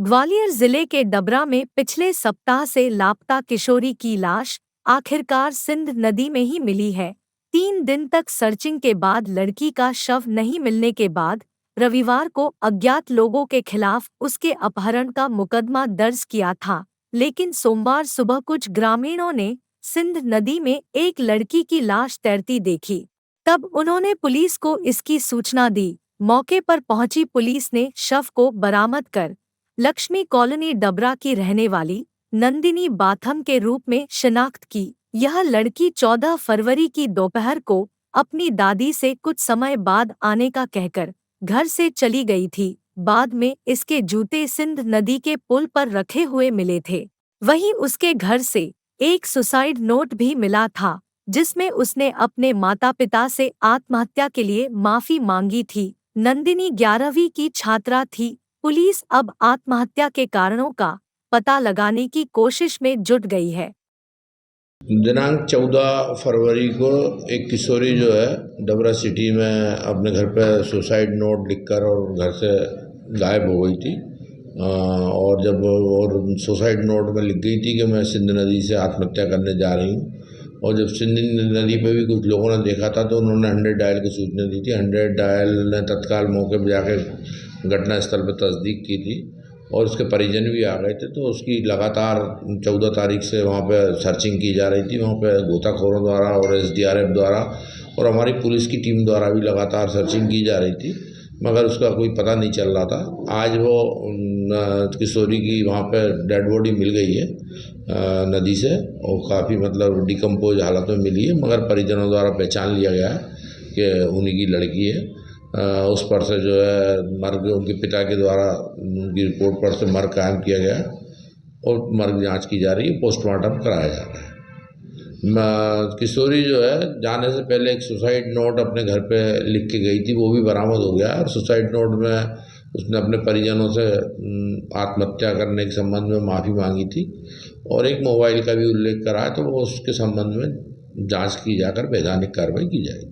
ग्वालियर जिले के डबरा में पिछले सप्ताह से लापता किशोरी की लाश आखिरकार सिंध नदी में ही मिली है। 3 दिन तक सर्चिंग के बाद लड़की का शव नहीं मिलने के बाद रविवार को अज्ञात लोगों के खिलाफ उसके अपहरण का मुकदमा दर्ज किया था, लेकिन सोमवार सुबह कुछ ग्रामीणों ने सिंध नदी में एक लड़की की लाश तैरती देखी। तब उन्होंने पुलिस को इसकी सूचना दी। मौके पर पहुंची पुलिस ने शव को बरामद कर लक्ष्मी कॉलोनी डबरा की रहने वाली नंदिनी बाथम के रूप में शिनाख्त की। यह लड़की 14 फरवरी की दोपहर को अपनी दादी से कुछ समय बाद आने का कहकर घर से चली गई थी। बाद में इसके जूते सिंध नदी के पुल पर रखे हुए मिले थे। वहीं उसके घर से एक सुसाइड नोट भी मिला था, जिसमें उसने अपने माता पिता से आत्महत्या के लिए माफी मांगी थी। नंदिनी 11वीं की छात्रा थी। पुलिस अब आत्महत्या के कारणों का पता लगाने की कोशिश में जुट गई है। दिनांक 14 फरवरी को एक किशोरी जो है डबरा सिटी में अपने घर पे सुसाइड नोट लिखकर और घर से गायब हो गई थी। और जब सुसाइड नोट में लिख गई थी कि मैं सिंध नदी से आत्महत्या करने जा रही हूँ, और जब सिंध नदी पे भी कुछ लोगों ने देखा था तो उन्होंने 100 डायल की सूचना दी थी। 100 डायल ने तत्काल मौके पर जाकर घटनास्थल पर तस्दीक की थी और उसके परिजन भी आ गए थे। तो उसकी लगातार 14 तारीख से वहाँ पे सर्चिंग की जा रही थी। वहाँ पे गोताखोरों द्वारा और SDRF द्वारा और हमारी पुलिस की टीम द्वारा भी लगातार सर्चिंग की जा रही थी, मगर उसका कोई पता नहीं चल रहा था। आज वो किशोरी की वहाँ पे डेड बॉडी मिल गई है नदी से, और काफ़ी मतलब डिकम्पोज हालत में मिली है, मगर परिजनों द्वारा पहचान लिया गया है कि उन्हीं की लड़की है। उस पर से जो है मर्ग उनके पिता के द्वारा उनकी रिपोर्ट पर से मर्ग कायम किया गया और मर्ग जांच की जा रही है, पोस्टमार्टम कराया जा रहा है। किशोरी जो है जाने से पहले एक सुसाइड नोट अपने घर पे लिख के गई थी, वो भी बरामद हो गया। और सुसाइड नोट में उसने अपने परिजनों से आत्महत्या करने के संबंध में माफ़ी मांगी थी और एक मोबाइल का भी उल्लेख करा है, तो वो उसके संबंध में जांच की जाकर वैधानिक कार्रवाई की जाएगी।